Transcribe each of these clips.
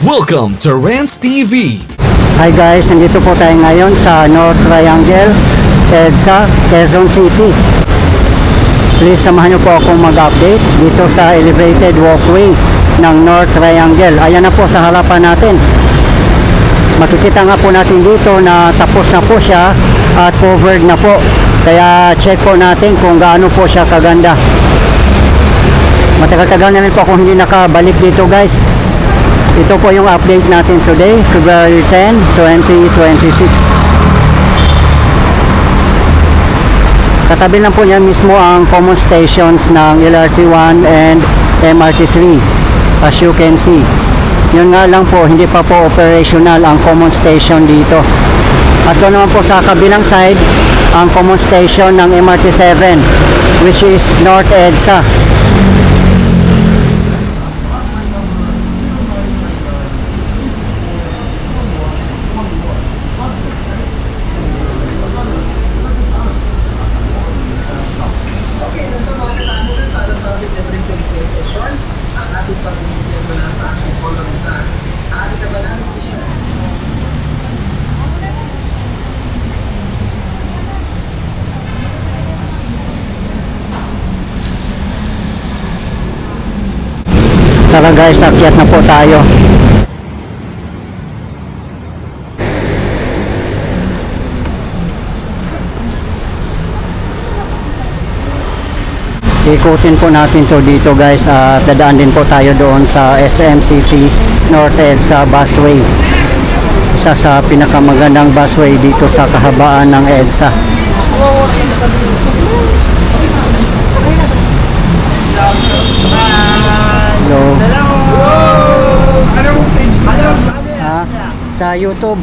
Welcome to Rants TV. Hi guys, nandito po tayo ngayon sa North Triangle, EDSA, Quezon City. Please samahan niyo po akong mag-update dito sa elevated walkway ng North Triangle. Ayan na po sa harapan natin. Makikita nga po natin dito na tapos na po siya at covered na po. Kaya check po natin kung gaano po siya kaganda. Matagal-tagal na rin po akong hindi nakabalik dito guys. Ito po yung update natin today, February 10, 2026. Katabi lang po niyan mismo ang common stations ng LRT1 and MRT3, as you can see. Yun nga lang po, hindi pa po operational ang common station dito. At doon naman po sa kabilang side, ang common station ng MRT7, which is North EDSA. Tara guys, akyat na po tayo. Ikutin po natin to dito guys at dadaan din po tayo doon sa SMCT North EDSA busway. Isa sa pinakamagandang busway dito sa kahabaan ng EDSA. Hello. Anong page mo? Sa YouTube.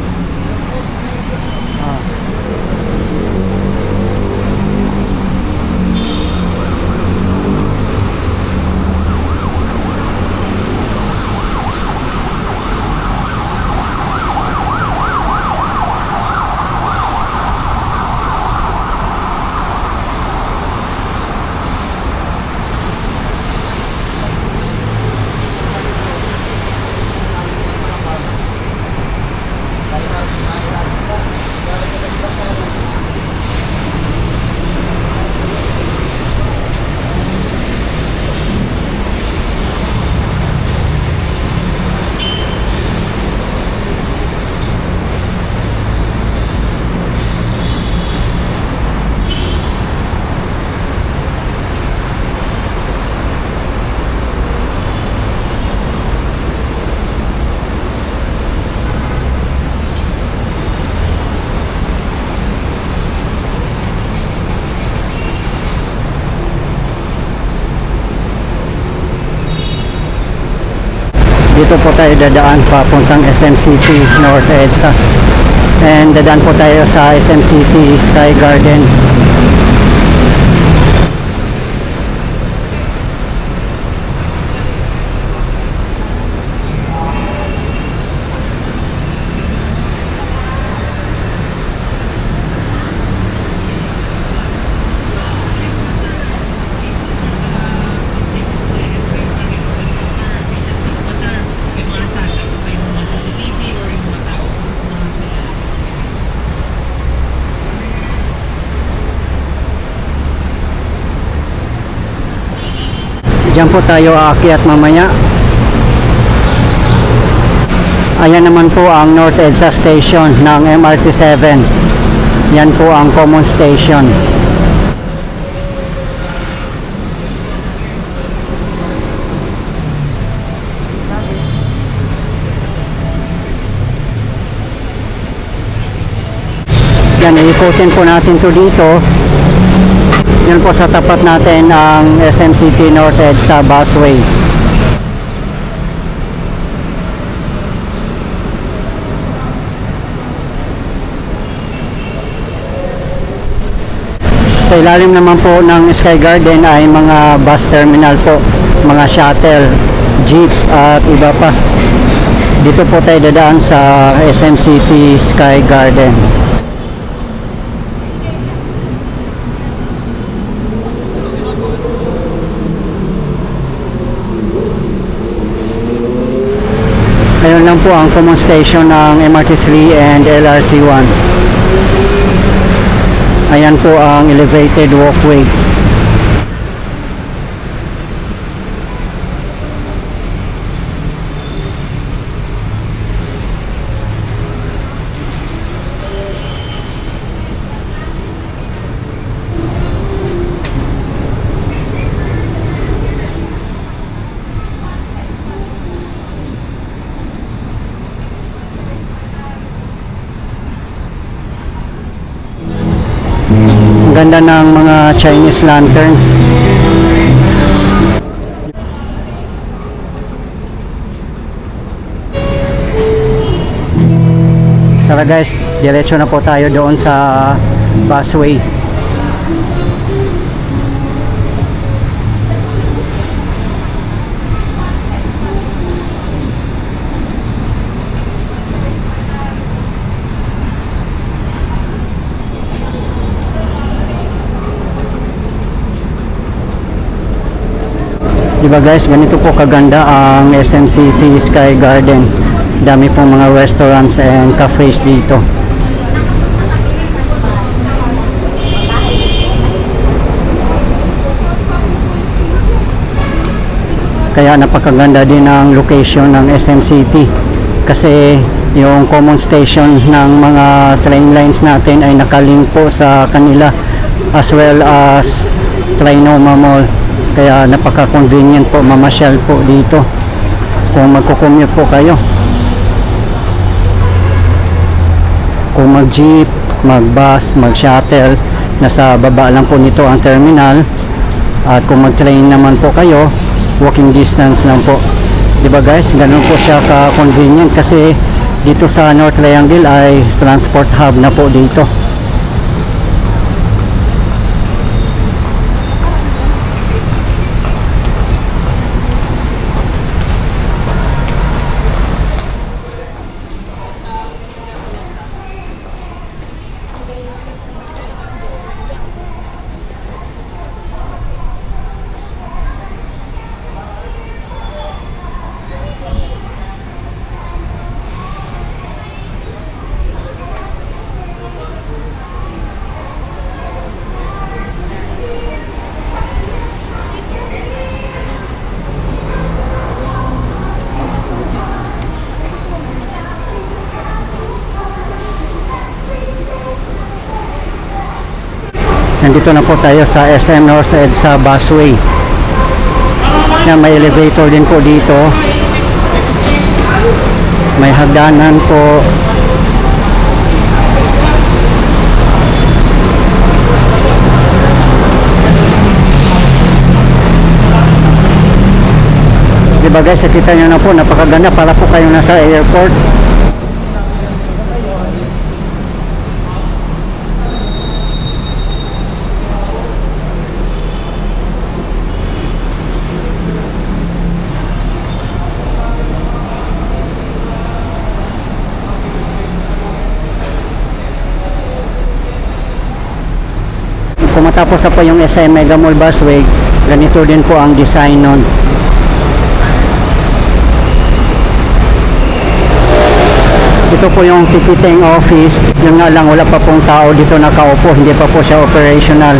Dito po tayo dadaan papuntang SMCT North EDSA. And dadaan po tayo sa SMCT Sky Garden. Diyan po tayo aakyat mamaya. Ayan naman po ang North EDSA station ng MRT7. Yan po ang common station. Yan, iikutin po natin to dito. Yan po sa tapat natin ang SMCT North EDSA busway. Sa ilalim naman po ng Sky Garden ay mga bus terminal po, mga shuttle, jeep at iba pa. Dito po tayo dadaan sa SMCT Sky Garden. Ngayon lang po ang common station ng MRT3 and LRT1. Ayan po ang elevated walkway. Ang ganda ng mga Chinese lanterns. Tara guys, diretso na po tayo doon sa busway. Diba guys, ganito po kaganda ang SM City Sky Garden. Dami pong mga restaurants and cafes dito. Kaya napakaganda din ang location ng SM City. Kasi yung common station ng mga train lines natin ay nakalink po sa kanila, as well as Trinoma Mall. Kaya napaka-convenient po mamasyal po dito kung magko-commute po kayo. Kung mag-jeep, mag-bus, mag-shuttle, nasa baba lang po nito ang terminal. At kung mag-train naman po kayo, walking distance lang po. Diba guys, ganun po siya ka-convenient kasi dito sa North Triangle ay transport hub na po dito. Nandito na po tayo sa SM North EDSA busway. Yan, may elevator din po dito. May hagdanan po. Diba guys, nakita nyo na po, napakaganda, para po kayo nasa airport. Kung matapos na po yung SM Mega Mall busway, ganito din po ang design nun. Ito po yung ticketing office. Yung nga lang, wala pa pong tao dito nakaupo, hindi pa po siya operational.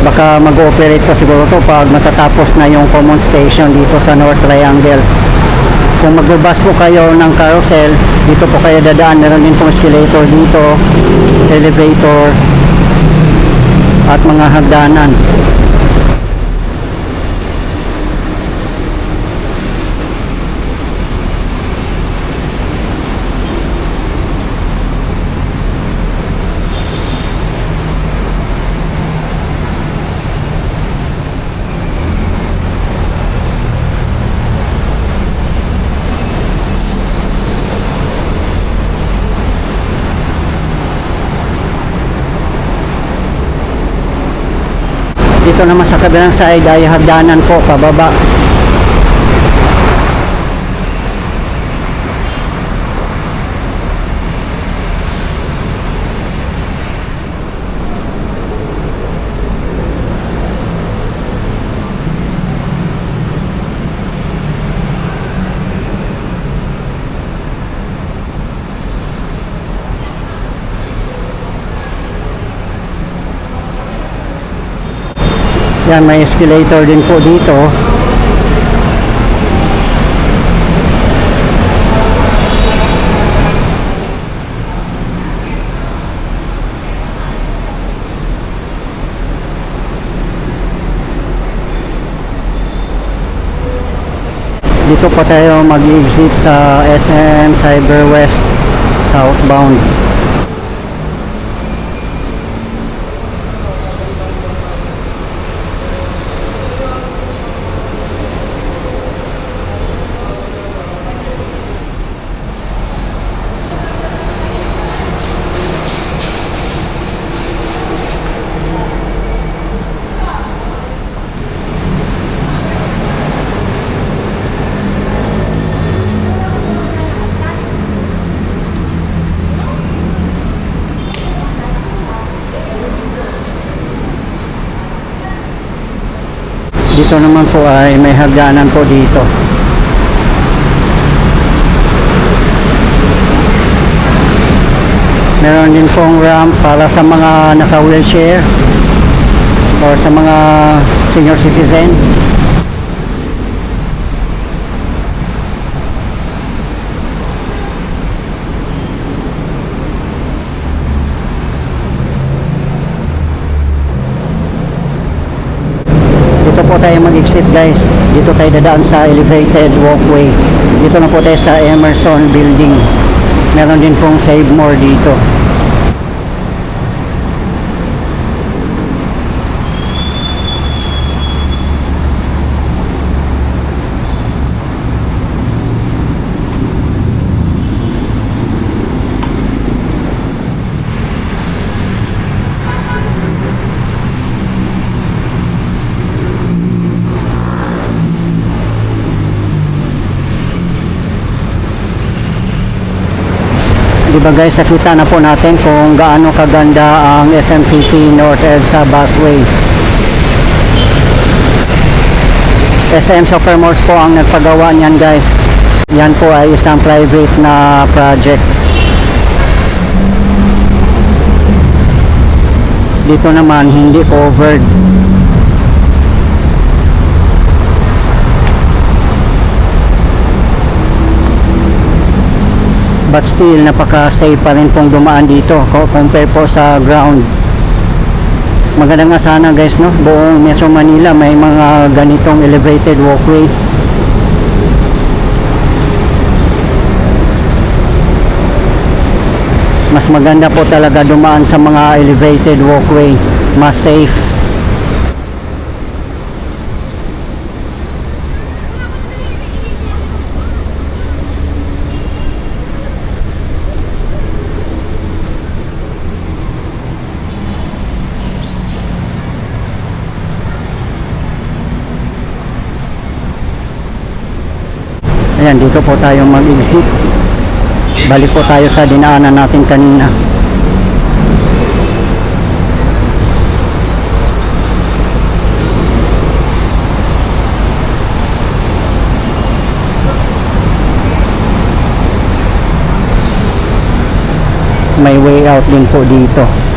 Baka mag-ooperate po siguro to pag matatapos na yung common station dito sa North Triangle. Kung magbabas po kayo ng carousel, dito po kayo dadaan. Meron din pong escalator dito, elevator, at mga hagdanan. Dito naman sa kabilang side ay hagdanan po pababa. Yan, may escalator din po dito. Dito po tayo mag-exit sa SM Cyber West southbound. Dito naman po ay may hagdanan po dito. Meron din pong ramp para sa mga naka-wheelchair or sa mga senior citizen. Dito po tayo mag-exit guys. Dito tayo dadaan sa elevated walkway. Dito na po tayo sa Emerson Building. Meron din pong Save More dito. Diba guys, nakita na po natin kung gaano kaganda ang SM City North EDSA busway. SM Sophomores po ang nagpagawa niyan guys. Yan po ay isang private na project. Dito naman hindi covered. But still, napaka-safe pa rin pong dumaan dito compare po sa ground. Maganda nga sana guys, no? Buong Metro Manila may mga ganitong elevated walkway. Mas maganda po talaga dumaan sa mga elevated walkway. Mas safe. Ayan, dito po tayo mag-exit. Balik po tayo sa dinaanan natin kanina. May way out din po dito.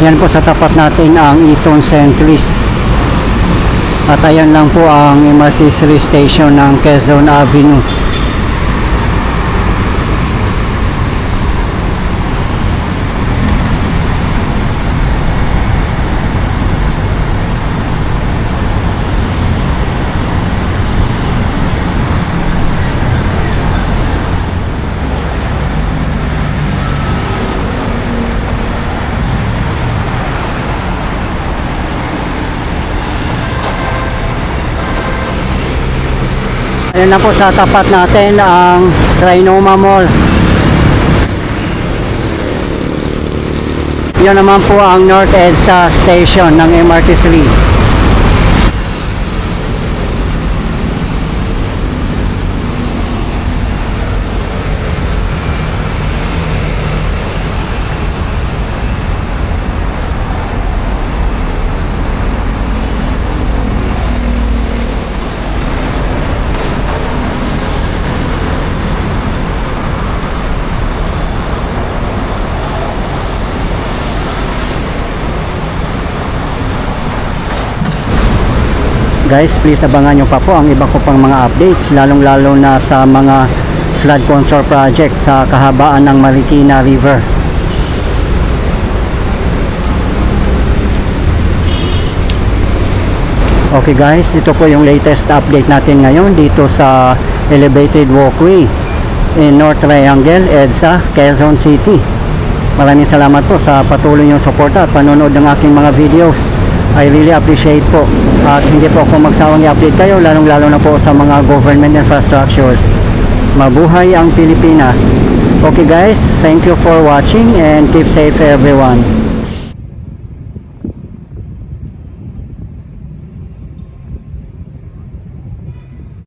Yan po sa tapat natin ang Eton Centris. At ayan lang po ang MRT3 station ng Quezon Avenue. Ayan na po sa tapat natin ang Trinoma Mall. Yan naman po ang North EDSA station ng MRT3. Guys, please abangan nyo pa po ang iba ko pang mga updates, lalong lalo na sa mga flood control project sa kahabaan ng Marikina River. Okay guys, ito po yung latest update natin ngayon dito sa elevated walkway in North Triangle, EDSA, Quezon City. Maraming salamat po sa patuloy niyong suporta at panonood ng aking mga videos. I really appreciate po. At hindi po ako magsawang i-update kayo, lalong-lalo na po sa mga government infrastructures. Mabuhay ang Pilipinas. Okay guys, thank you for watching and keep safe everyone.